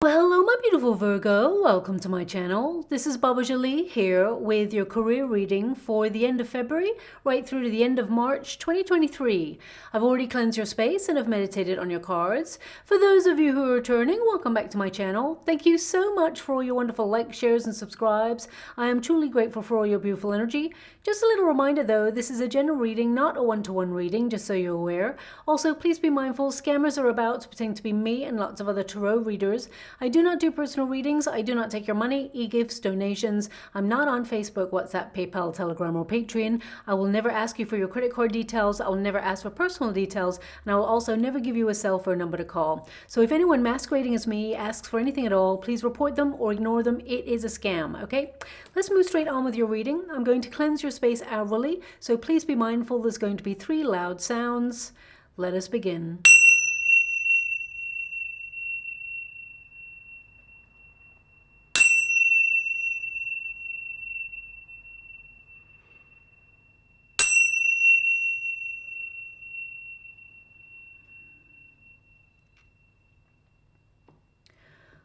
Well, hello my beautiful Virgo, welcome to my channel. This is Baba Jolie here with your career reading for the end of February right through to the end of March 2023. I've already cleansed your space and have meditated on your cards. For those of you who are returning, welcome back to my channel. Thank you so much for all your wonderful likes, shares and subscribes. I am truly grateful for all your beautiful energy. Just a little reminder though, this is a general reading, not a one-to-one reading, just so you're aware. Also, please be mindful, scammers are about pretending to be me and lots of other tarot readers. I do not do personal readings. I do not take your money, e-gifts, donations. I'm not on Facebook, WhatsApp, PayPal, Telegram, or Patreon. I will never ask you for your credit card details. I will never ask for personal details. And I will also never give you a cell phone number to call. So if anyone masquerading as me asks for anything at all, please report them or ignore them. It is a scam, okay? Let's move straight on with your reading. I'm going to cleanse your space hourly, so please be mindful there's going to be 3 loud sounds. Let us begin.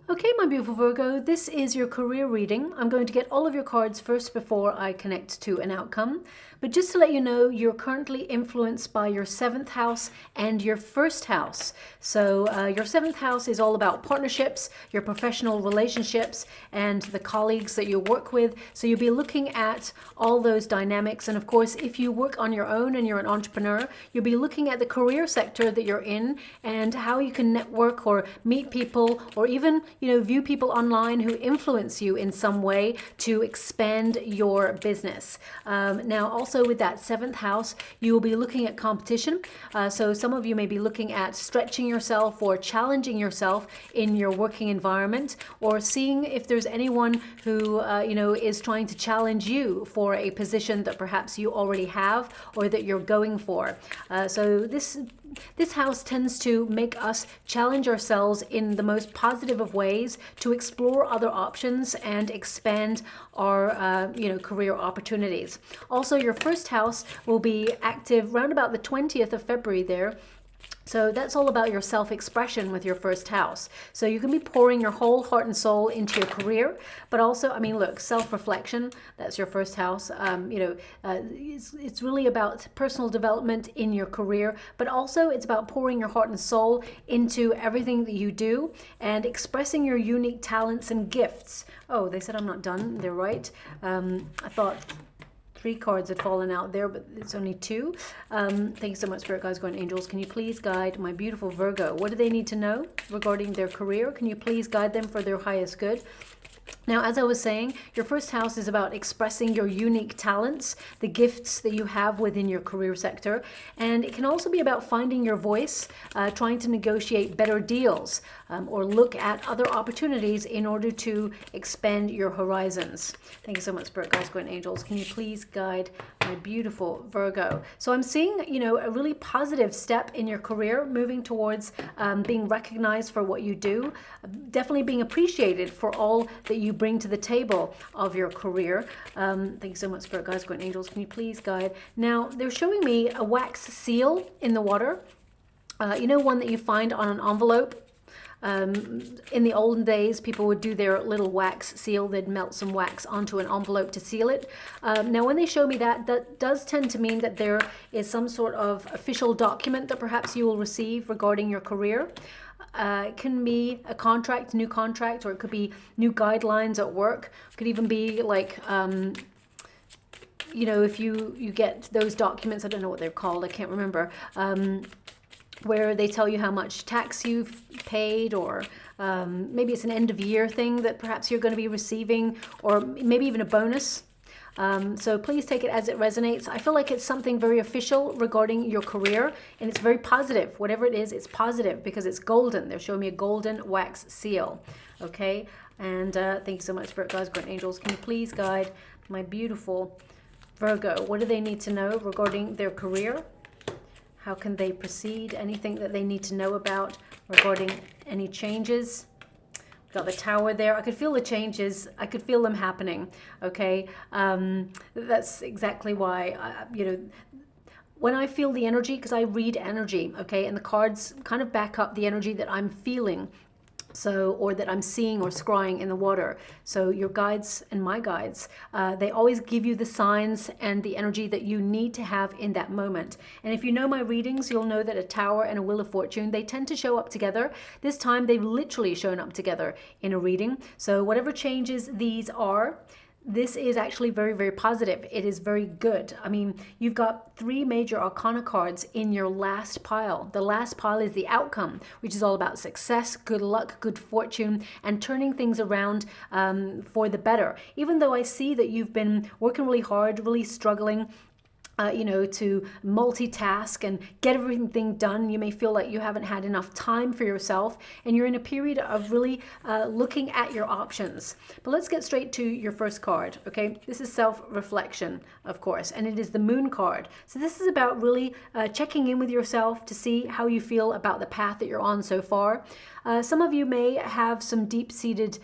Okay, my beautiful Virgo, this is your career reading. I'm going to get all of your cards first before I connect to an outcome. But just to let you know, you're currently influenced by your 7th house and your 1st house. So your 7th house is all about partnerships, your professional relationships, and the colleagues that you work with. So you'll be looking at all those dynamics. And of course, if you work on your own and you're an entrepreneur, you'll be looking at the career sector that you're in and how you can network or meet people or even view people online who influence you in some way to expand your business. Now, also with that 7th house, you will be looking at competition. So some of you may be looking at stretching yourself or challenging yourself in your working environment, or seeing if there's anyone who, is trying to challenge you for a position that perhaps you already have or that you're going for. So this house tends to make us challenge ourselves in the most positive of ways to explore other options and expand our career opportunities. Also, your 1st house will be active around about the 20th of February there. So that's all about your self-expression with your 1st house. So you can be pouring your whole heart and soul into your career, but also, look, self-reflection, that's your 1st house. It's really about personal development in your career, but also it's about pouring your heart and soul into everything that you do and expressing your unique talents and gifts. Oh, they said I'm not done. They're right. I thought 3 cards had fallen out there, but it's only 2. Thank you so much, Spirit Guides, Guardian Angels. Can you please guide my beautiful Virgo? What do they need to know regarding their career? Can you please guide them for their highest good? Now, as I was saying, your 1st house is about expressing your unique talents, the gifts that you have within your career sector. And it can also be about finding your voice, trying to negotiate better deals, or look at other opportunities in order to expand your horizons. Thank you so much, Spirit Guides, Guardian Angels. Can you please guide my beautiful Virgo? So I'm seeing, a really positive step in your career, moving towards being recognized for what you do, definitely being appreciated for all that you bring to the table of your career. Thank you so much, Spirit Guides, Guardian Angels. Can you please guide? Now, they're showing me a wax seal in the water. One that you find on an envelope. In the olden days, people would do their little wax seal. They'd melt some wax onto an envelope to seal it. Now, when they show me that does tend to mean that there is some sort of official document that perhaps you will receive regarding your career. It can be a contract, new contract, or it could be new guidelines at work. It could even be like, if you get those documents, I don't know what they're called, I can't remember, where they tell you how much tax you've paid, or maybe it's an end of year thing that perhaps you're going to be receiving, or maybe even a bonus. So please take it as it resonates. I feel like it's something very official regarding your career, and it's very positive. Whatever it is, it's positive because it's golden. They're showing me a golden wax seal. Okay, and thank you so much, Spirit Guides, Guardian Angels. Can you please guide my beautiful Virgo? What do they need to know regarding their career? How can they proceed? Anything that they need to know about regarding any changes? Got the Tower there. I could feel the changes. I could feel them happening. Okay, that's exactly why. When I feel the energy, because I read energy. Okay, and the cards kind of back up the energy that I'm feeling. So, or that I'm seeing or scrying in the water. So your guides and my guides, they always give you the signs and the energy that you need to have in that moment. And if you know my readings, you'll know that a Tower and a Wheel of Fortune, they tend to show up together. This time they've literally shown up together in a reading. So whatever changes these are, this is actually very, very positive. It is very good. I mean, you've got 3 major arcana cards in your last pile. The last pile is the outcome, which is all about success, good luck, good fortune, and turning things around for the better. Even though I see that you've been working really hard, really struggling, to multitask and get everything done. You may feel like you haven't had enough time for yourself, and you're in a period of really looking at your options. But let's get straight to your first card, okay? This is self-reflection, of course, and it is the Moon card. So this is about really checking in with yourself to see how you feel about the path that you're on so far. Some of you may have some deep-seated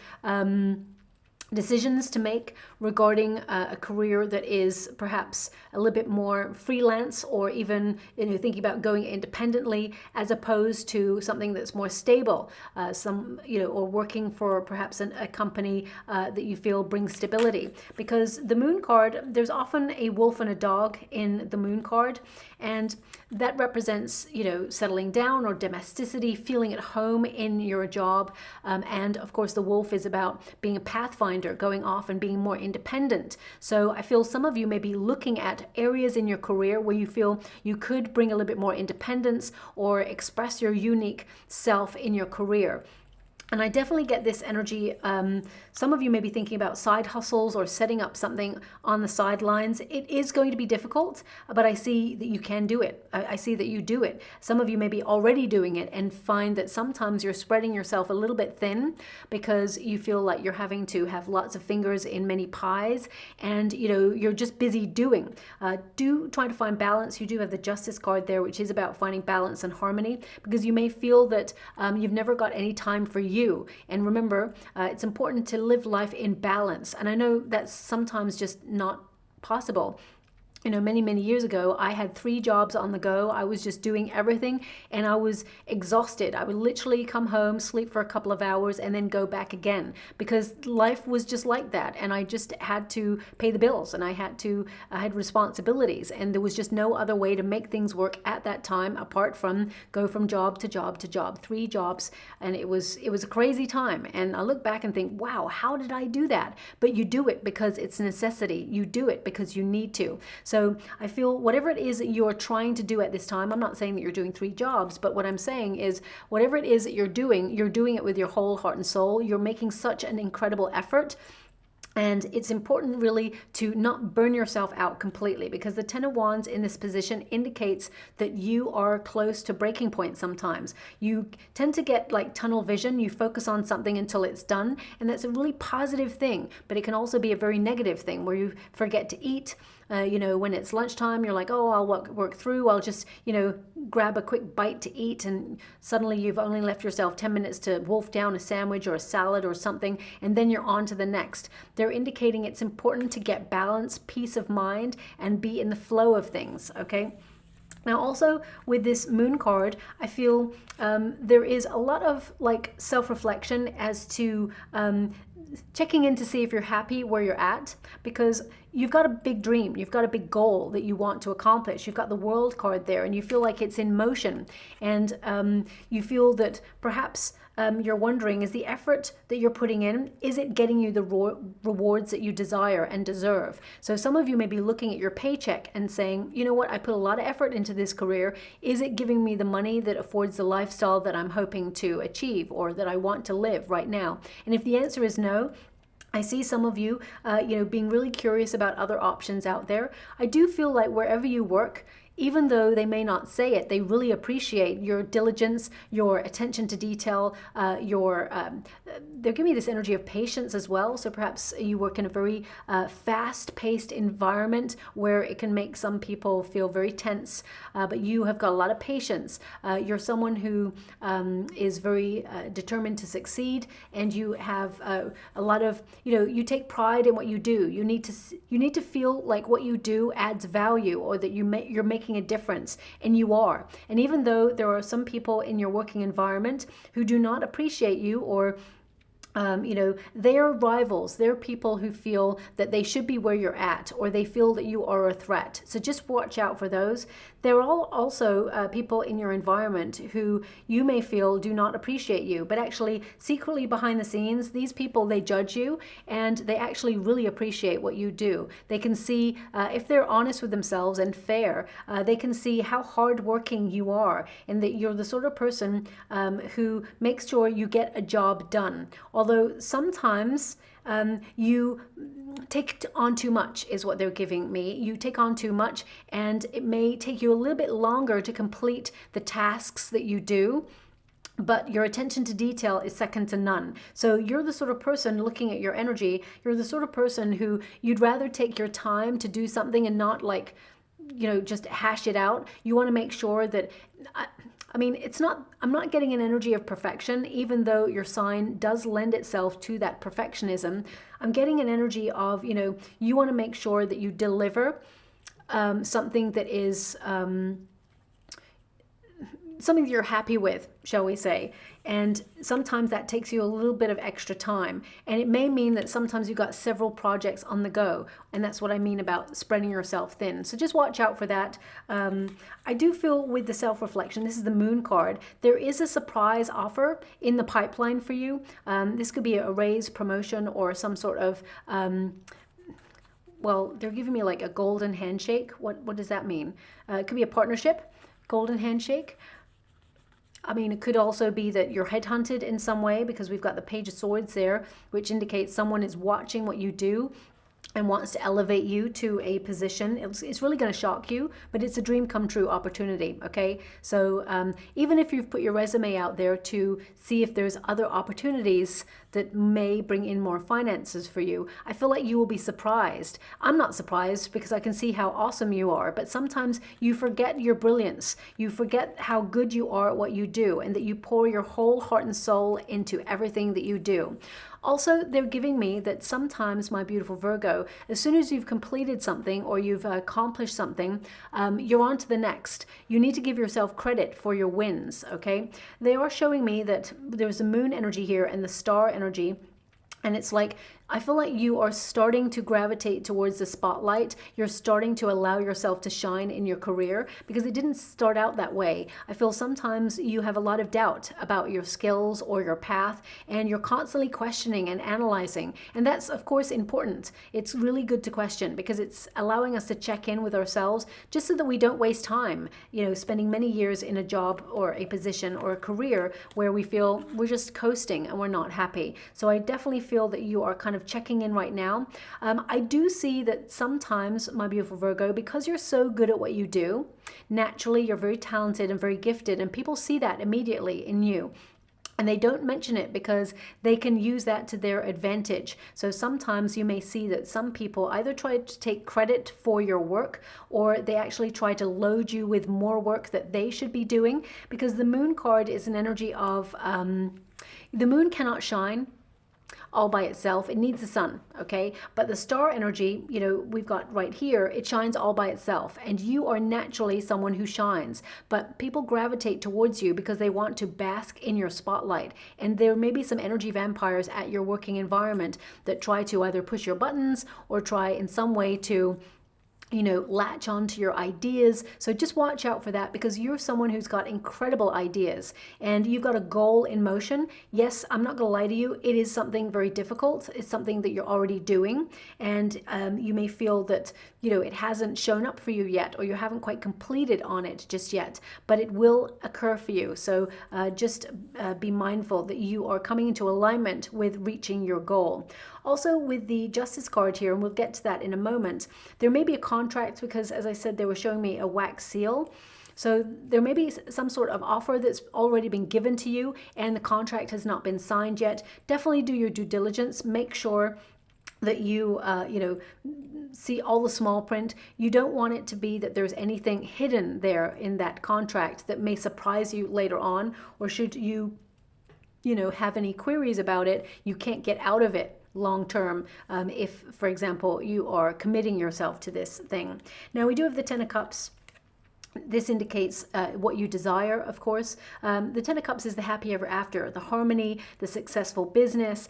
decisions to make regarding a career that is perhaps a little bit more freelance, or even thinking about going independently as opposed to something that's more stable, or working for perhaps a company that you feel brings stability. Because the Moon card, there's often a wolf and a dog in the Moon card, and that represents settling down or domesticity, feeling at home in your job, and of course the wolf is about being a pathfinder, going off and being more independent. So I feel some of you may be looking at areas in your career where you feel you could bring a little bit more independence or express your unique self in your career. And I definitely get this energy. Some of you may be thinking about side hustles or setting up something on the sidelines. It is going to be difficult, but I see that you can do it. I see that you do it. Some of you may be already doing it and find that sometimes you're spreading yourself a little bit thin because you feel like you're having to have lots of fingers in many pies, and you're just busy doing. Do try to find balance. You do have the Justice card there, which is about finding balance and harmony, because you may feel that you've never got any time for you. And remember, it's important to live life in balance. And I know that's sometimes just not possible. Many years ago, I had 3 jobs on the go. I was just doing everything, and I was exhausted. I would literally come home, sleep for a couple of hours, and then go back again, because life was just like that. And I just had to pay the bills, and I had responsibilities, and there was just no other way to make things work at that time apart from go from job to job to job, 3 jobs. And it was a crazy time. And I look back and think, wow, how did I do that? But you do it because it's a necessity. You do it because you need to. So I feel whatever it is that you're trying to do at this time, I'm not saying that you're doing 3 jobs, but what I'm saying is whatever it is that you're doing it with your whole heart and soul. You're making such an incredible effort. And it's important really to not burn yourself out completely, because the Ten of Wands in this position indicates that you are close to breaking point sometimes. You tend to get like tunnel vision. You focus on something until it's done, and that's a really positive thing, but it can also be a very negative thing where you forget to eat. When it's lunchtime, you're like, oh, I'll work through. I'll just, grab a quick bite to eat. And suddenly you've only left yourself 10 minutes to wolf down a sandwich or a salad or something. And then you're on to the next. They're indicating it's important to get balance, peace of mind, and be in the flow of things. Okay. Now also with this Moon card, I feel there is a lot of like self-reflection as to checking in to see if you're happy where you're at, because you've got a big dream, you've got a big goal that you want to accomplish. You've got the World card there, and you feel like it's in motion, and you feel that perhaps you're wondering, is the effort that you're putting in, is it getting you the rewards that you desire and deserve? So some of you may be looking at your paycheck and saying, you know what, I put a lot of effort into this career. Is it giving me the money that affords the lifestyle that I'm hoping to achieve or that I want to live right now? And if the answer is no, I see some of you, being really curious about other options out there. I do feel like wherever you work, even though they may not say it, they really appreciate your diligence, your attention to detail, they're giving me this energy of patience as well. So perhaps you work in a very fast-paced environment where it can make some people feel very tense, but you have got a lot of patience. You're someone who is very determined to succeed, and you have a lot of, you take pride in what you do. You need to feel like what you do adds value, or that you're making making a difference, and you are. And even though there are some people in your working environment who do not appreciate you, or they're rivals. They're people who feel that they should be where you're at, or they feel that you are a threat. So just watch out for those. There are also people in your environment who you may feel do not appreciate you, but actually secretly behind the scenes, these people, they judge you, and they actually really appreciate what you do. They can see, if they're honest with themselves and fair, they can see how hardworking you are, and that you're the sort of person who makes sure you get a job done. Although sometimes you take on too much is what they're giving me. You take on too much, and it may take you a little bit longer to complete the tasks that you do, but your attention to detail is second to none. So you're the sort of person, looking at your energy, you're the sort of person who you'd rather take your time to do something and not just hash it out. You want to make sure that I'm not getting an energy of perfection, even though your sign does lend itself to that perfectionism. I'm getting an energy of, you want to make sure that you deliver something that is something that you're happy with, shall we say. And sometimes that takes you a little bit of extra time. And it may mean that sometimes you've got several projects on the go. And that's what I mean about spreading yourself thin. So just watch out for that. I do feel with the self-reflection, this is the Moon card, there is a surprise offer in the pipeline for you. This could be a raise, promotion, or some sort of, they're giving me like a golden handshake. What does that mean? It could be a partnership, golden handshake. It could also be that you're headhunted in some way, because we've got the Page of Swords there, which indicates someone is watching what you do and wants to elevate you to a position. It's really going to shock you, but it's a dream come true opportunity, okay? So even if you've put your resume out there to see if there's other opportunities that may bring in more finances for you, I feel like you will be surprised. I'm not surprised because I can see how awesome you are, but sometimes you forget your brilliance. You forget how good you are at what you do, and that you pour your whole heart and soul into everything that you do. Also, they're giving me that sometimes, my beautiful Virgo, as soon as you've completed something or you've accomplished something, you're on to the next. You need to give yourself credit for your wins, okay? They are showing me that there's a moon energy here and the star energy. And it's like, I feel like you are starting to gravitate towards the spotlight. You're starting to allow yourself to shine in your career, because it didn't start out that way. I feel sometimes you have a lot of doubt about your skills or your path, and you're constantly questioning and analyzing. And that's, of course, important. It's really good to question, because it's allowing us to check in with ourselves, just so that we don't waste time, spending many years in a job or a position or a career where we feel we're just coasting and we're not happy. So I definitely feel that you are kind of checking in right now. I do see that sometimes, my beautiful Virgo, because you're so good at what you do, naturally you're very talented and very gifted, and people see that immediately in you. And they don't mention it because they can use that to their advantage. So sometimes you may see that some people either try to take credit for your work, or they actually try to load you with more work that they should be doing, because the Moon card is an energy of, the moon cannot shine all by itself. It needs the sun, okay? But the star energy, we've got right here, it shines all by itself. And you are naturally someone who shines. But people gravitate towards you because they want to bask in your spotlight. And there may be some energy vampires at your working environment that try to either push your buttons or try in some way to latch on to your ideas. So just watch out for that, because you're someone who's got incredible ideas and you've got a goal in motion. Yes, I'm not going to lie to you. It is something very difficult. It's something that you're already doing, and you may feel that, it hasn't shown up for you yet, or you haven't quite completed on it just yet, but it will occur for you. So just be mindful that you are coming into alignment with reaching your goal. Also, with the Justice card here, and we'll get to that in a moment, there may be a contract, because as I said, they were showing me a wax seal. So there may be some sort of offer that's already been given to you and the contract has not been signed yet. Definitely do your due diligence. Make sure that you, see all the small print. You don't want it to be that there's anything hidden there in that contract that may surprise you later on, or should you, have any queries about it, you can't get out of it long term if, for example, you are committing yourself to this thing. Now we do have the Ten of Cups. This indicates what you desire, of course. The Ten of Cups is the happy ever after, the harmony, the successful business,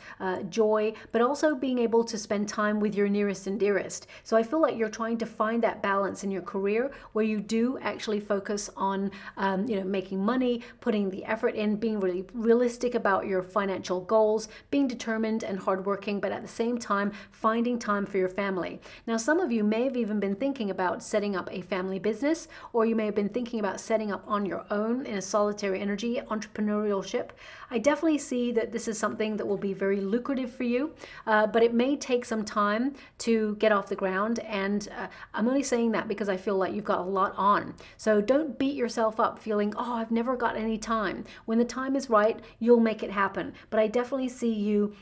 joy, but also being able to spend time with your nearest and dearest. So I feel like you're trying to find that balance in your career where you do actually focus on, making money, putting the effort in, being really realistic about your financial goals, being determined and hardworking, but at the same time, finding time for your family. Now, some of you may have even been thinking about setting up a family business, or you may have been thinking about setting up on your own in a solitary energy, entrepreneurship. I definitely see that this is something that will be very lucrative for you, but it may take some time to get off the ground. And I'm only saying that because I feel like you've got a lot on. So don't beat yourself up feeling, oh, I've never got any time. When the time is right, you'll make it happen. But I definitely see you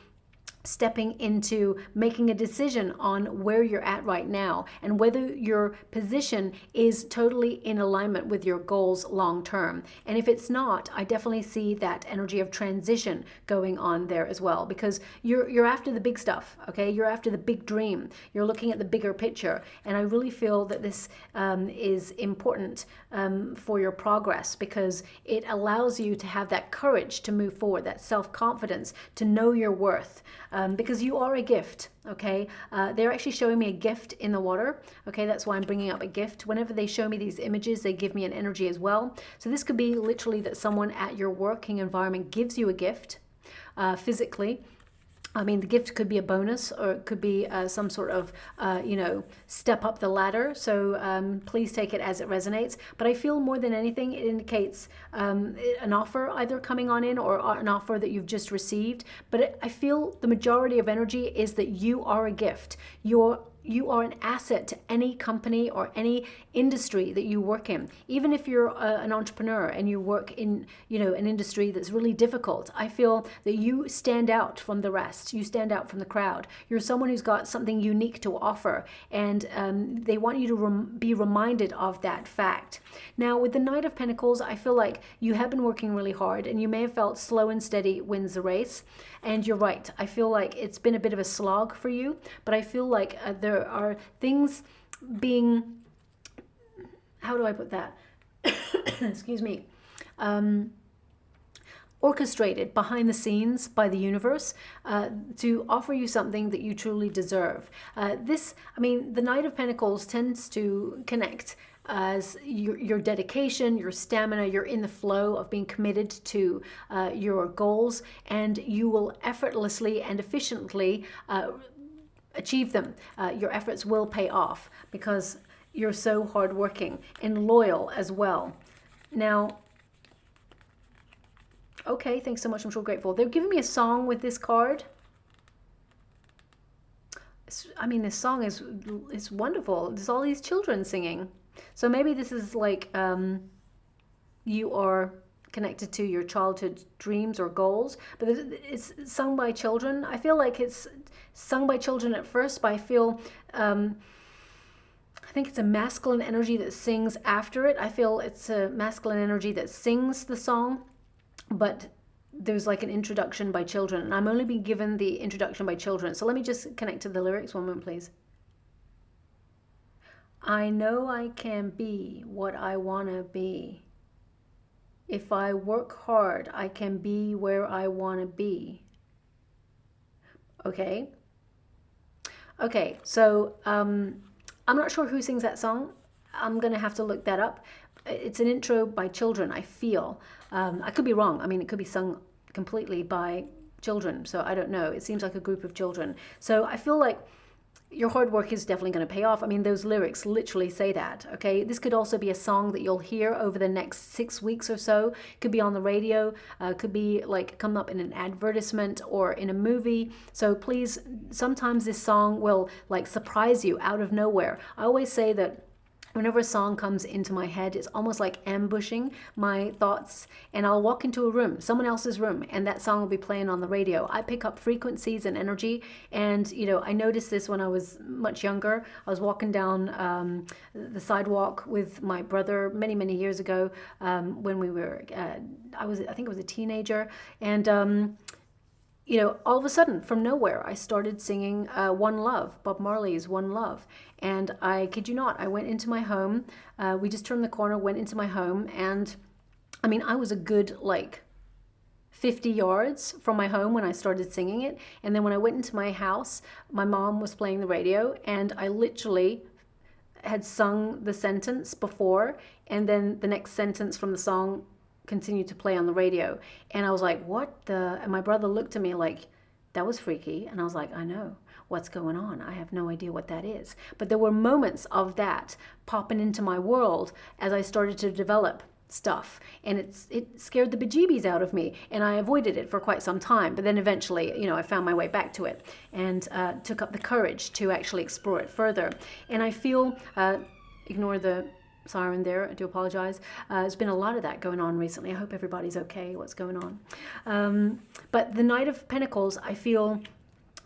stepping into making a decision on where you're at right now and whether your position is totally in alignment with your goals long term. And if it's not, I definitely see that energy of transition going on there as well, because you're after the big stuff, okay? You're after the big dream. You're looking at the bigger picture. And I really feel that this is important for your progress, because it allows you to have that courage to move forward, that self-confidence, to know your worth. Because you are a gift, okay? They're actually showing me a gift in the water, okay? That's why I'm bringing up a gift. Whenever they show me these images, they give me an energy as well. So this could be literally that someone at your working environment gives you a gift physically. I mean, the gift could be a bonus, or it could be some sort of, step up the ladder. So please take it as it resonates. But I feel more than anything, it indicates an offer either coming on in or an offer that you've just received. But I feel the majority of energy is that you are a gift. You are an asset to any company or any industry that you work in. Even if you're an entrepreneur and you work in, an industry that's really difficult, I feel that you stand out from the rest. You stand out from the crowd. You're someone who's got something unique to offer, and they want you to be reminded of that fact. Now, with the Knight of Pentacles, I feel like you have been working really hard, and you may have felt slow and steady wins the race. And you're right. I feel like it's been a bit of a slog for you, but I feel like there are things being, how do I put that? Excuse me. Orchestrated behind the scenes by the universe to offer you something that you truly deserve. The Knight of Pentacles tends to connect as your dedication, your stamina, you're in the flow of being committed to your goals, and you will effortlessly and efficiently achieve them. Your efforts will pay off because you're so hardworking and loyal as well. Now, okay, thanks so much. I'm so grateful. They're giving me a song with this card. This song is wonderful. There's all these children singing. So maybe this is like you are connected to your childhood dreams or goals, but it's sung by children. I feel like it's sung by children at first, but I feel I think it's a masculine energy that sings after it. I feel it's a masculine energy that sings the song, but there's like an introduction by children, and I'm only being given the introduction by children. So let me just connect to the lyrics. One moment, please. I know I can be what I want to be. If I work hard, I can be where I want to be. Okay. Okay, so I'm not sure who sings that song. I'm going to have to look that up. It's an intro by children, I feel. I could be wrong. I mean, it could be sung completely by children, so I don't know. It seems like a group of children. So I feel like your hard work is definitely going to pay off. I mean, those lyrics literally say that, okay? This could also be a song that you'll hear over the next 6 weeks or so. Could be on the radio, could be like come up in an advertisement or in a movie. So please, sometimes this song will like surprise you out of nowhere. I always say that whenever a song comes into my head, it's almost like ambushing my thoughts, and I'll walk into a room, someone else's room, and that song will be playing on the radio. I pick up frequencies and energy, and I noticed this when I was much younger. I was walking down the sidewalk with my brother many years ago when we were, I think I was a teenager, and you know, all of a sudden, from nowhere, I started singing One Love, Bob Marley's One Love. And I kid you not, I went into my home. We just turned the corner, went into my home. And I mean, I was a good, like, 50 yards from my home when I started singing it. And then when I went into my house, my mom was playing the radio, and I literally had sung the sentence before, and then the next sentence from the song continued to play on the radio. And I was like, what the? And my brother looked at me like, that was freaky. And I was like, I know. What's going on? I have no idea what that is. But there were moments of that popping into my world as I started to develop stuff, and it scared the bejeebies out of me, and I avoided it for quite some time. But then eventually, you know, I found my way back to it, and took up the courage to actually explore it further. And I feel, ignore the siren there, I do apologize. There's been a lot of that going on recently. I hope everybody's okay. What's going on? But the Knight of Pentacles, I feel,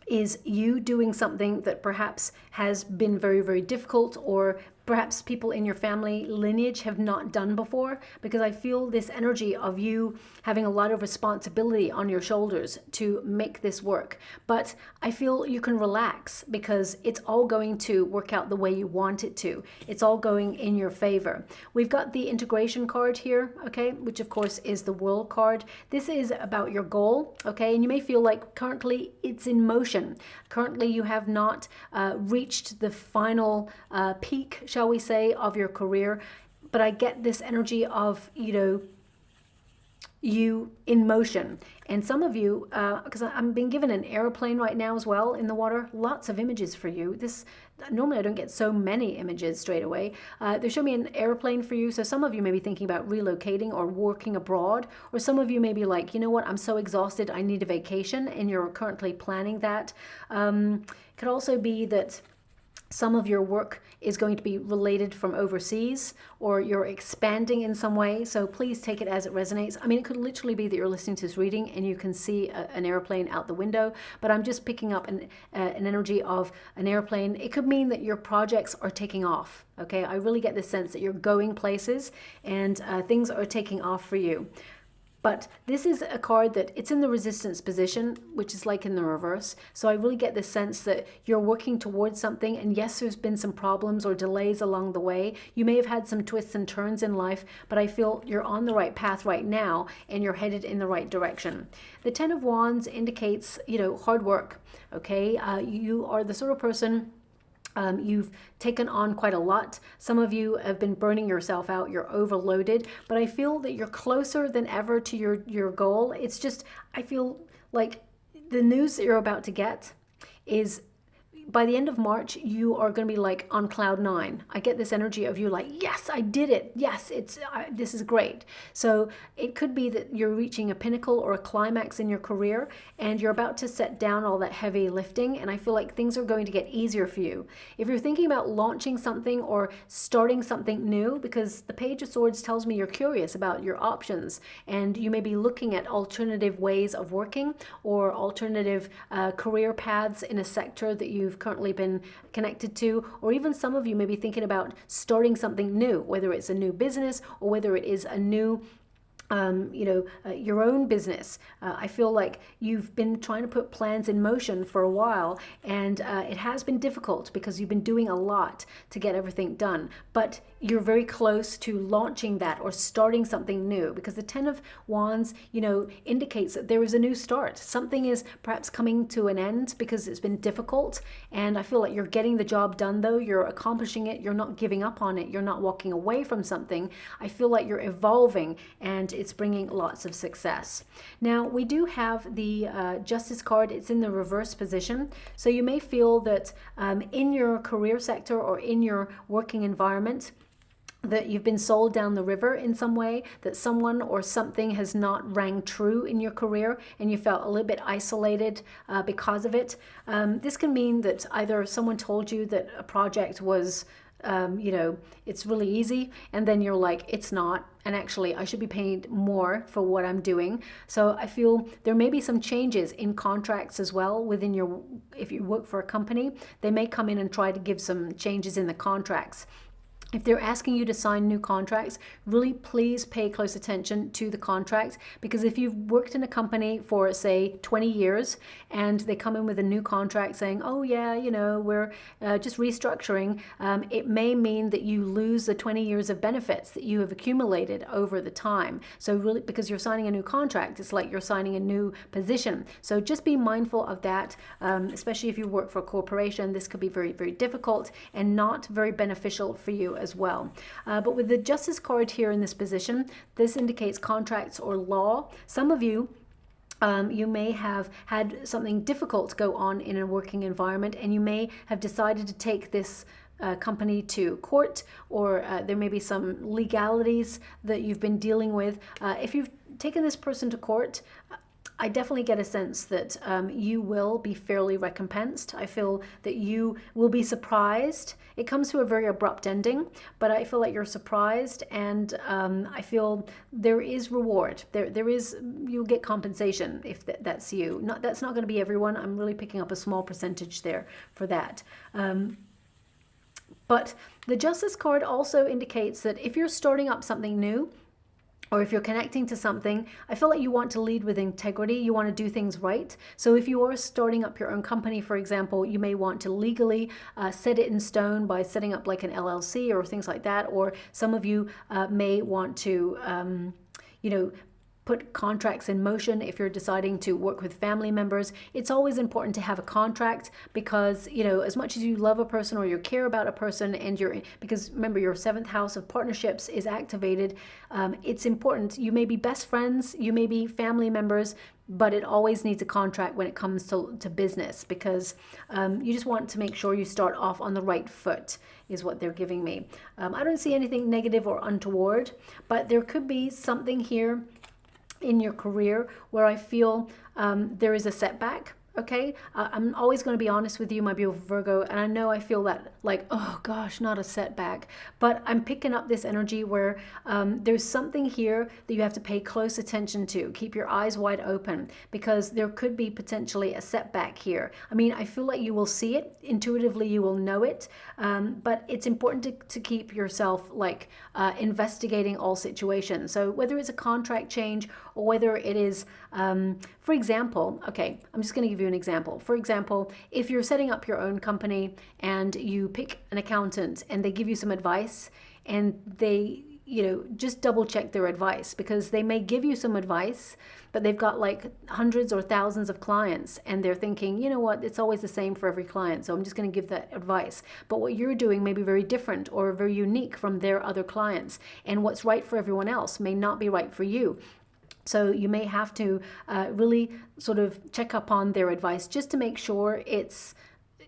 is you doing something that perhaps has been very, very difficult, or perhaps people in your family lineage have not done before, because I feel this energy of you having a lot of responsibility on your shoulders to make this work. But I feel you can relax, because it's all going to work out the way you want it to. It's all going in your favor. We've got the integration card here, okay, which of course is the World card. This is about your goal, okay, and you may feel like currently it's in motion. Currently you have not reached the final peak, shall we say, of your career. But I get this energy of, you know, you in motion. And some of you, because I'm being given an airplane right now as well in the water, lots of images for you. This, normally I don't get so many images straight away. They show me an airplane for you. So some of you may be thinking about relocating or working abroad, or some of you may be like, you know what, I'm so exhausted, I need a vacation, and you're currently planning that. Could also be that some of your work is going to be related from overseas, or you're expanding in some way. So please take it as it resonates. I mean, it could literally be that you're listening to this reading and you can see an airplane out the window, but I'm just picking up an energy of an airplane. It could mean that your projects are taking off. Okay, I really get this sense that you're going places and things are taking off for you. But this is a card that it's in the resistance position, which is like in the reverse. So I really get this sense that you're working towards something. And yes, there's been some problems or delays along the way. You may have had some twists and turns in life, but I feel you're on the right path right now and you're headed in the right direction. The Ten of Wands indicates, you know, hard work. Okay, you are the sort of person, you've taken on quite a lot. Some of you have been burning yourself out. You're overloaded, but I feel that you're closer than ever to your goal. It's just, I feel like the news that you're about to get is, by the end of March, you are going to be like on cloud 9. I get this energy of you like, yes, I did it. Yes, this is great. So it could be that you're reaching a pinnacle or a climax in your career, and you're about to set down all that heavy lifting. And I feel like things are going to get easier for you. If you're thinking about launching something or starting something new, because the Page of Swords tells me you're curious about your options, and you may be looking at alternative ways of working or alternative career paths in a sector that you've currently been connected to, or even some of you may be thinking about starting something new, whether it's a new business or whether it is a new your own business. I feel like you've been trying to put plans in motion for a while, and it has been difficult because you've been doing a lot to get everything done, but you're very close to launching that or starting something new, because the Ten of Wands, you know, indicates that there is a new start. Something is perhaps coming to an end because it's been difficult, and I feel like you're getting the job done though. You're accomplishing it. You're not giving up on it. You're not walking away from something. I feel like you're evolving, and it's bringing lots of success. Now, we do have the Justice card. It's in the reverse position. So you may feel that in your career sector or in your working environment, that you've been sold down the river in some way, that someone or something has not rang true in your career and you felt a little bit isolated because of it. This can mean that either someone told you that a project was it's really easy, and then you're like, it's not, and actually I should be paid more for what I'm doing. So I feel there may be some changes in contracts as well within if you work for a company, they may come in and try to give some changes in the contracts. If they're asking you to sign new contracts, really please pay close attention to the contract, because if you've worked in a company for, say, 20 years and they come in with a new contract saying, oh yeah, you know, we're just restructuring, it may mean that you lose the 20 years of benefits that you have accumulated over the time. So really, because you're signing a new contract, it's like you're signing a new position. So just be mindful of that, especially if you work for a corporation. This could be very, very difficult and not very beneficial for you as well. But with the Justice card here in this position, this indicates contracts or law. Some of you you may have had something difficult go on in a working environment, and you may have decided to take this company to court, or there may be some legalities that you've been dealing with. If you've taken this person to court, I definitely get a sense that you will be fairly recompensed. I feel that you will be surprised. It comes to a very abrupt ending, but I feel like you're surprised, and I feel there is reward. There is, you'll get compensation if that's you. That's not going to be everyone. I'm really picking up a small percentage there for that. But the Justice card also indicates that if you're starting up something new, or if you're connecting to something, I feel like you want to lead with integrity. You want to do things right. So if you are starting up your own company, for example, you may want to legally set it in stone by setting up like an LLC or things like that. Or some of you may want to, you know, put contracts in motion if you're deciding to work with family members. It's always important to have a contract, because, you know, as much as you love a person or you care about a person, and because remember, your 7th house of partnerships is activated, it's important. You may be best friends, you may be family members, but it always needs a contract when it comes to business, because you just want to make sure you start off on the right foot, is what they're giving me. I don't see anything negative or untoward, but there could be something here in your career where I feel there is a setback. Okay, I'm always going to be honest with you, my beautiful Virgo, and I know I feel that like, oh gosh, not a setback, but I'm picking up this energy where there's something here that you have to pay close attention to. Keep your eyes wide open, because there could be potentially a setback here. I mean, I feel like you will see it intuitively, you will know it, but it's important to keep yourself like investigating all situations. So whether it's a contract change or whether it is, for example, okay, I'm just going to give you an example. For example, if you're setting up your own company and you pick an accountant and they give you some advice, and they, you know, just double check their advice, because they may give you some advice, but they've got like hundreds or thousands of clients, and they're thinking, you know what, it's always the same for every client, so I'm just going to give that advice. But what you're doing may be very different or very unique from their other clients, and what's right for everyone else may not be right for you. So you may have to really sort of check up on their advice just to make sure it's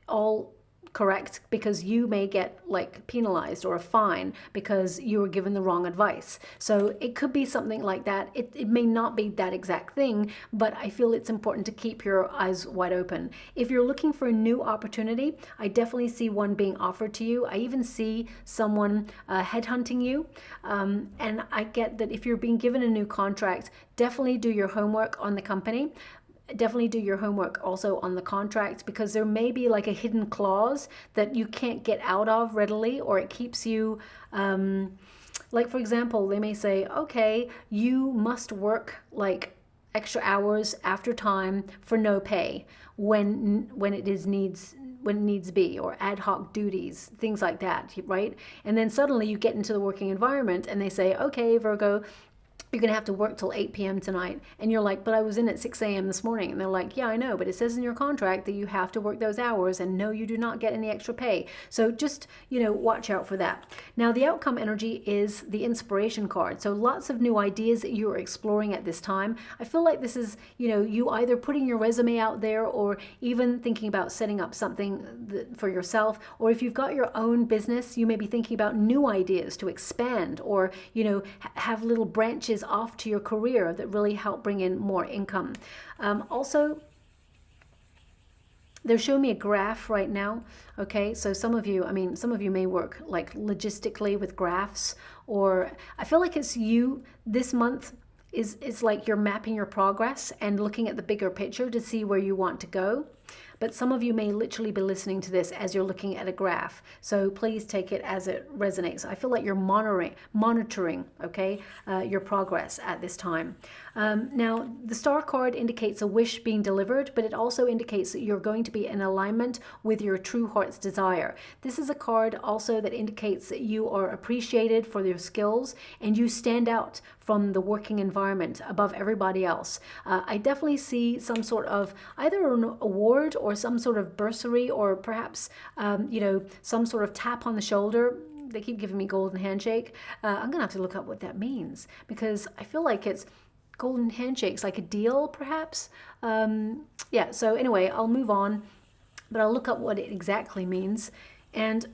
all correct, because you may get like penalized or a fine because you were given the wrong advice. So it could be something like that. It may not be that exact thing, but I feel it's important to keep your eyes wide open. If you're looking for a new opportunity, I definitely see one being offered to you. I even see someone headhunting you. And I get that if you're being given a new contract, definitely do your homework on the company. Definitely do your homework also on the contract, because there may be like a hidden clause that you can't get out of readily, or it keeps you, like for example, they may say, okay, you must work like extra hours after time for no pay when it needs be, or ad hoc duties, things like that, right? And then suddenly you get into the working environment and they say, okay, Virgo, you're going to have to work till 8 p.m. tonight. And you're like, but I was in at 6 a.m. this morning. And they're like, yeah, I know, but it says in your contract that you have to work those hours, and no, you do not get any extra pay. So just, you know, watch out for that. Now, the outcome energy is the inspiration card. So lots of new ideas that you're exploring at this time. I feel like this is, you know, you either putting your resume out there, or even thinking about setting up something for yourself. Or if you've got your own business, you may be thinking about new ideas to expand, or, you know, have little branches off to your career that really help bring in more income. Also, they're showing me a graph right now. Okay, so some of you may work like logistically with graphs, or I feel like it's you this month is like you're mapping your progress and looking at the bigger picture to see where you want to go. but some of you may literally be listening to this as you're looking at a graph. So please take it as it resonates. I feel like you're monitoring, okay, your progress at this time. Now, the star card indicates a wish being delivered, but it also indicates that you're going to be in alignment with your true heart's desire. This is a card also that indicates that you are appreciated for your skills and you stand out from the working environment above everybody else. I definitely see some sort of either an award or some sort of bursary, or perhaps, you know, some sort of tap on the shoulder. They keep giving me golden handshake. I'm gonna have to look up what that means, because I feel like it's golden handshakes, like a deal perhaps. Yeah, so anyway, I'll move on, but I'll look up what it exactly means. And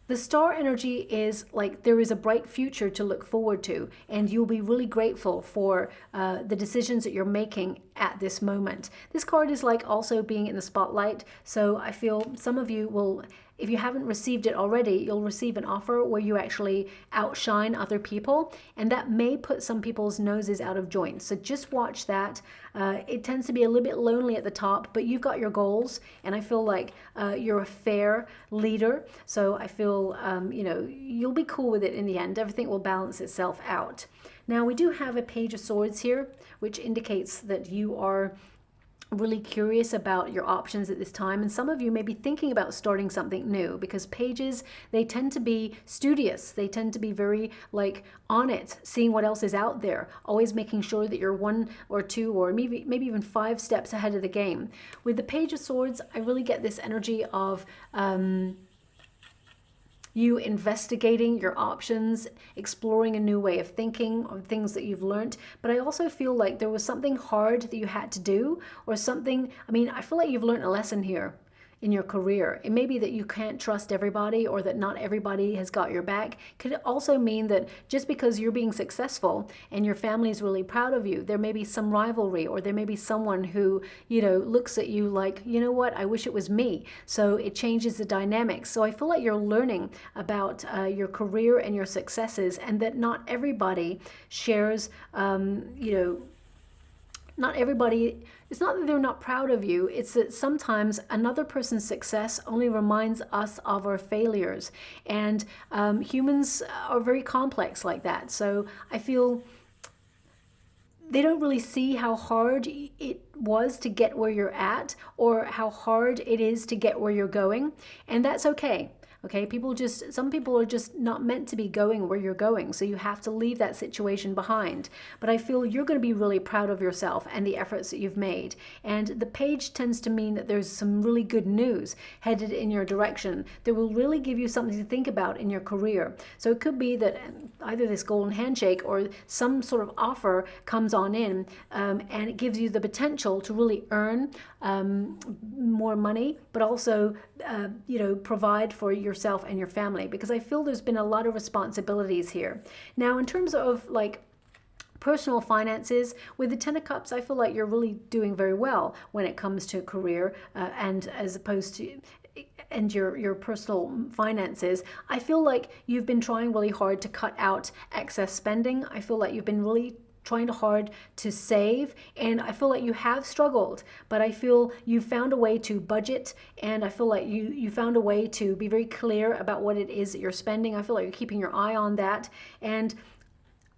the star energy is like there is a bright future to look forward to, and you'll be really grateful for the decisions that you're making at this moment. This card is like also being in the spotlight, so I feel some of you will, if you haven't received it already, you'll receive an offer where you actually outshine other people, and that may put some people's noses out of joint. So just watch that. It tends to be a little bit lonely at the top, but you've got your goals, and I feel like you're a fair leader. So I feel, you know, you'll be cool with it in the end. Everything will balance itself out. Now, we do have a Page of Swords here, which indicates that you are really curious about your options at this time, and some of you may be thinking about starting something new, because pages, they tend to be studious, they tend to be very like on it, seeing what else is out there, always making sure that you're 1 or 2 or maybe even 5 steps ahead of the game. With the Page of Swords, I really get this energy of you investigating your options, exploring a new way of thinking or things that you've learned. But I also feel like there was something hard that you had to do, or something, I mean, I feel like you've learned a lesson here in your career. It may be that you can't trust everybody, or that not everybody has got your back. Could also mean that just because you're being successful and your family is really proud of you, there may be some rivalry, or there may be someone who, you know, looks at you like, you know what, I wish it was me. So it changes the dynamics. So I feel like you're learning about your career and your successes, and that not everybody shares, you know, not everybody, it's not that they're not proud of you, it's that sometimes another person's success only reminds us of our failures. And humans are very complex like that. So I feel they don't really see how hard it was to get where you're at, or how hard it is to get where you're going. And that's okay. Okay, some people are just not meant to be going where you're going, so you have to leave that situation behind. But I feel you're going to be really proud of yourself and the efforts that you've made. And the page tends to mean that there's some really good news headed in your direction that will really give you something to think about in your career. So it could be that either this golden handshake or some sort of offer comes on in, and it gives you the potential to really earn more money, but also you know, provide for yourself and your family, because I feel there's been a lot of responsibilities here. Now, in terms of like personal finances, with the Ten of Cups, I feel like you're really doing very well when it comes to career, and as opposed to and your personal finances. I feel like you've been trying really hard to cut out excess spending. I feel like you've been really trying hard to save, and I feel like you have struggled, but I feel you found a way to budget, and I feel like you found a way to be very clear about what it is that you're spending. I feel like you're keeping your eye on that. And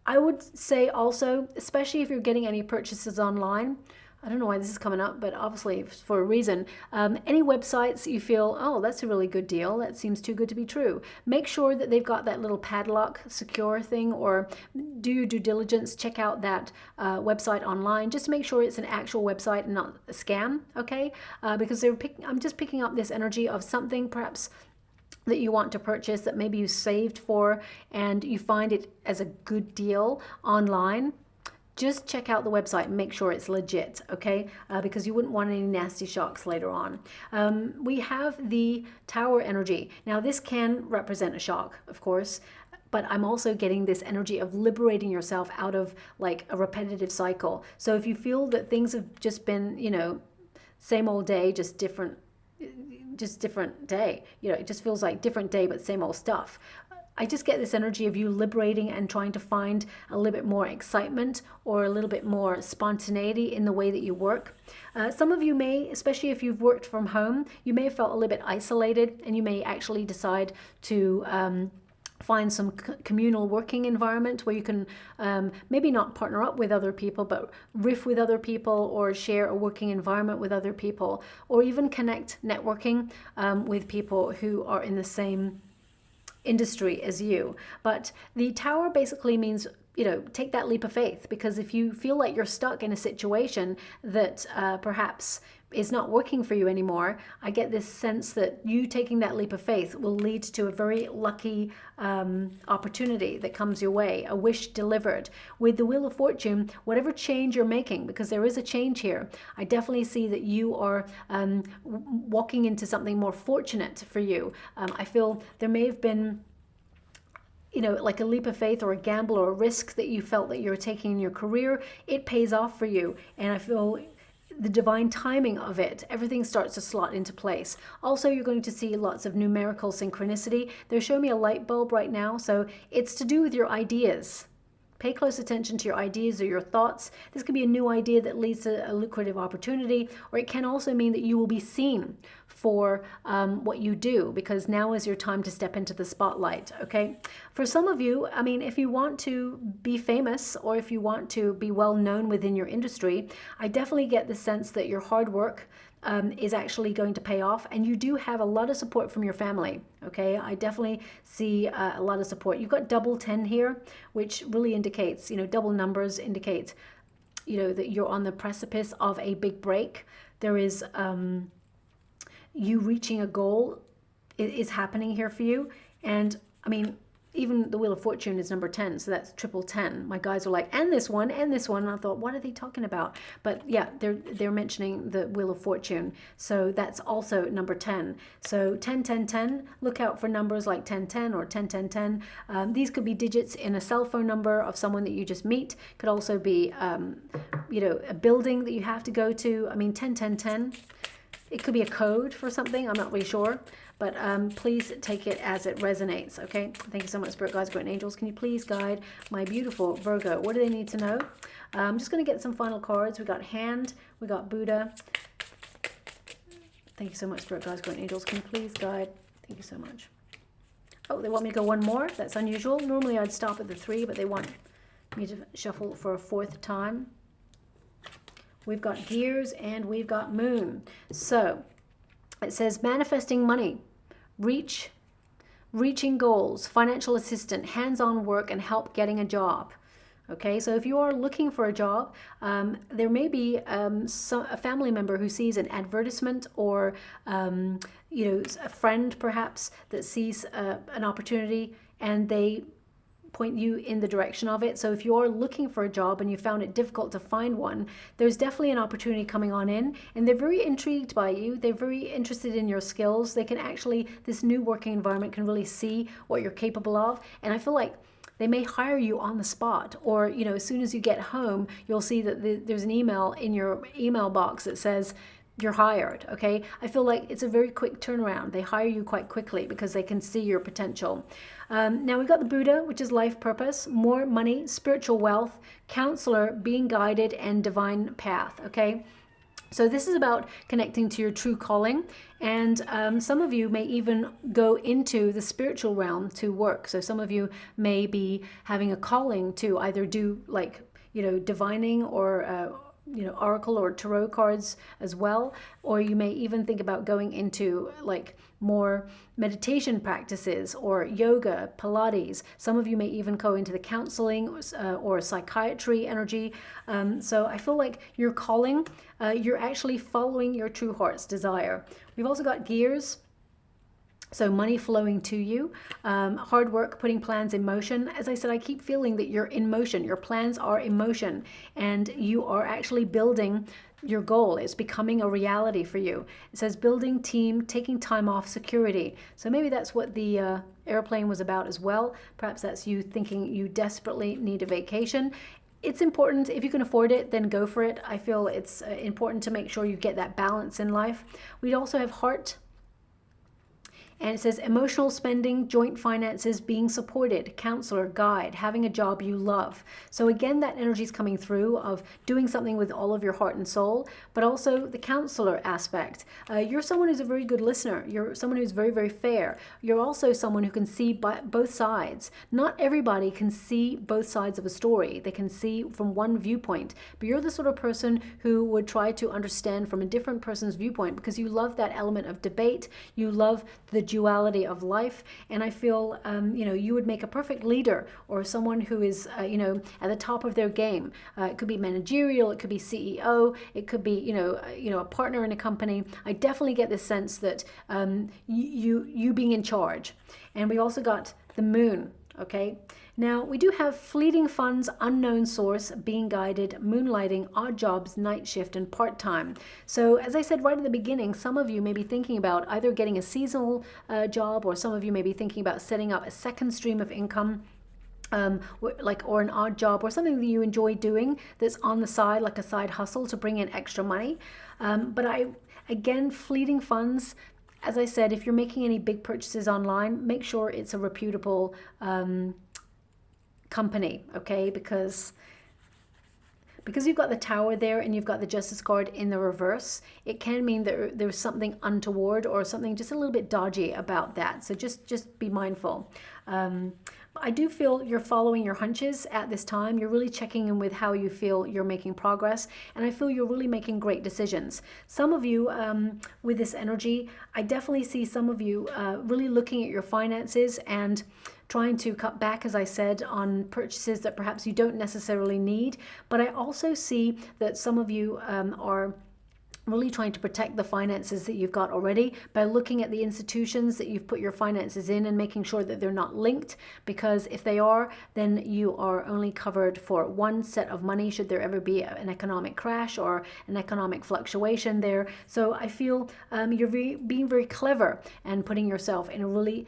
I would say also, especially if you're getting any purchases online, I don't know why this is coming up, but obviously for a reason. Any websites you feel, oh, that's a really good deal, that seems too good to be true, make sure that they've got that little padlock secure thing, or do your due diligence, check out that website online, just to make sure it's an actual website and not a scam, okay? Because I'm just picking up this energy of something perhaps that you want to purchase that maybe you saved for, and you find it as a good deal online. Just check out the website and make sure it's legit, okay? Because you wouldn't want any nasty shocks later on. We have the Tower energy. Now, this can represent a shock, of course, but I'm also getting this energy of liberating yourself out of like a repetitive cycle. So if you feel that things have just been, you know, same old day, just different day, you know, it just feels like different day but same old stuff. I just get this energy of you liberating and trying to find a little bit more excitement or a little bit more spontaneity in the way that you work. Some of you may, especially if you've worked from home, you may have felt a little bit isolated, and you may actually decide to find some communal working environment where you can maybe not partner up with other people, but riff with other people, or share a working environment with other people, or even connect networking with people who are in the same industry as you. But the Tower basically means, take that leap of faith, because if you feel like you're stuck in a situation that perhaps is not working for you anymore, I get this sense that you taking that leap of faith will lead to a very lucky opportunity that comes your way, a wish delivered. With the Wheel of Fortune, whatever change you're making, because there is a change here, I definitely see that you are walking into something more fortunate for you. I feel there may have been like a leap of faith or a gamble or a risk that you felt that you're taking in your career. It pays off for you, and I feel the divine timing of it, everything starts to slot into place. Also, you're going to see lots of numerical synchronicity. They're showing me a light bulb right now, so it's to do with your ideas. Pay close attention to your ideas or your thoughts. This could be a new idea that leads to a lucrative opportunity, or it can also mean that you will be seen for what you do, because now is your time to step into the spotlight, okay? For some of you, I mean, if you want to be famous, or if you want to be well known within your industry, I definitely get the sense that your hard work is actually going to pay off, and you do have a lot of support from your family, okay? I definitely see a lot of support. You've got double 10 here, which really indicates, double numbers indicate, that you're on the precipice of a big break. There is you reaching a goal is happening here for you. And I mean, even the Wheel of Fortune is number 10, so that's triple 10. My guys were like, and this one, and this one. And I thought, what are they talking about? But yeah, they're mentioning the Wheel of Fortune. So that's also number 10. So 10, 10, 10. Look out for numbers like 10, 10 or 10, 10, 10. These could be digits in a cell phone number of someone that you just meet. Could also be, a building that you have to go to. I mean, 10, 10, 10. It could be a code for something. I'm not really sure. But please take it as it resonates, okay? Thank you so much, Spirit Guides, Great Angels. Can you please guide my beautiful Virgo? What do they need to know? I'm just going to get some final cards. We got Hand. We got Buddha. Thank you so much, Spirit Guides, Great Angels. Can you please guide? Thank you so much. Oh, they want me to go one more? That's unusual. Normally I'd stop at the 3, but they want me to shuffle for a 4th time. We've got Gears and we've got Moon. So it says manifesting money, reaching goals, financial assistant, hands-on work, and help getting a job. Okay, so if you are looking for a job, there may be a family member who sees an advertisement, or a friend perhaps that sees an opportunity, and they point you in the direction of it. So if you're looking for a job and you found it difficult to find one, there's definitely an opportunity coming on in, and they're very intrigued by you. They're very interested in your skills. They can actually, this new working environment can really see what you're capable of. And I feel like they may hire you on the spot, or, as soon as you get home, you'll see that there's an email in your email box that says, you're hired, okay? I feel like it's a very quick turnaround. They hire you quite quickly because they can see your potential. Now we've got the Buddha, which is life purpose, more money, spiritual wealth, counselor, being guided, and divine path, okay? So this is about connecting to your true calling, and some of you may even go into the spiritual realm to work. So some of you may be having a calling to either do divining, or oracle or tarot cards as well, or you may even think about going into more meditation practices or yoga, Pilates. Some of you may even go into the counseling or psychiatry energy. So I feel like your calling, you're actually following your true heart's desire. We've also got Gears. So money flowing to you, hard work, putting plans in motion. As I said, I keep feeling that you're in motion. Your plans are in motion, and you are actually building your goal. It's becoming a reality for you. It says building, team, taking time off, security. So maybe that's what the airplane was about as well. Perhaps that's you thinking you desperately need a vacation. It's important, if you can afford it, then go for it. I feel it's important to make sure you get that balance in life. We also have Heart And it says emotional spending, joint finances, being supported, counselor, guide, having a job you love. So again, that energy is coming through of doing something with all of your heart and soul, but also the counselor aspect. You're someone who's a very good listener. You're someone who's very, very fair. You're also someone who can see both sides. Not everybody can see both sides of a story. They can see from one viewpoint, but you're the sort of person who would try to understand from a different person's viewpoint because you love that element of debate. You love the duality of life, and I feel you would make a perfect leader or someone who is at the top of their game. It could be managerial, it could be CEO, it could be a partner in a company. I definitely get this sense that you being in charge. And we also got the moon. Okay, now we do have fleeting funds, unknown source, being guided, moonlighting, odd jobs, night shift, and part-time. So as I said right at the beginning, some of you may be thinking about either getting a seasonal job, or some of you may be thinking about setting up a second stream of income, or an odd job, or something that you enjoy doing that's on the side, like a side hustle to bring in extra money. Again, fleeting funds. As I said, if you're making any big purchases online, make sure it's a reputable company, okay? Because you've got the Tower there and you've got the Justice card in the reverse, it can mean that there's something untoward or something just a little bit dodgy about that. So just be mindful. I do feel you're following your hunches at this time. You're really checking in with how you feel you're making progress. And I feel you're really making great decisions. Some of you, with this energy, I definitely see some of you really looking at your finances and trying to cut back, as I said, on purchases that perhaps you don't necessarily need. But I also see that some of you are really trying to protect the finances that you've got already by looking at the institutions that you've put your finances in and making sure that they're not linked, because if they are, then you are only covered for one set of money should there ever be an economic crash or an economic fluctuation there. So I feel you're being very clever and putting yourself in a really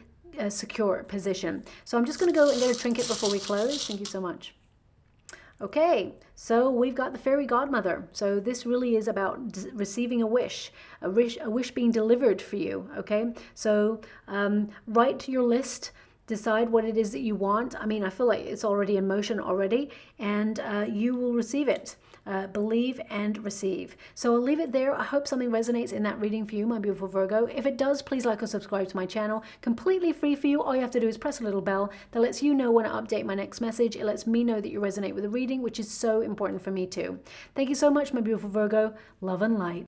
secure position. So I'm just going to go and get a trinket before we close. Thank you so much. Okay, so we've got the fairy godmother. So this really is about receiving a wish being delivered for you. Okay, so write your list, decide what it is that you want. I mean, I feel like it's already in motion already, and you will receive it. Believe and receive. So I'll leave it there. I hope something resonates in that reading for you, my beautiful Virgo. If it does, please like or subscribe to my channel. Completely free for you. All you have to do is press a little bell that lets you know when I update my next message. It lets me know that you resonate with the reading, which is so important for me too. Thank you so much, my beautiful Virgo. Love and light.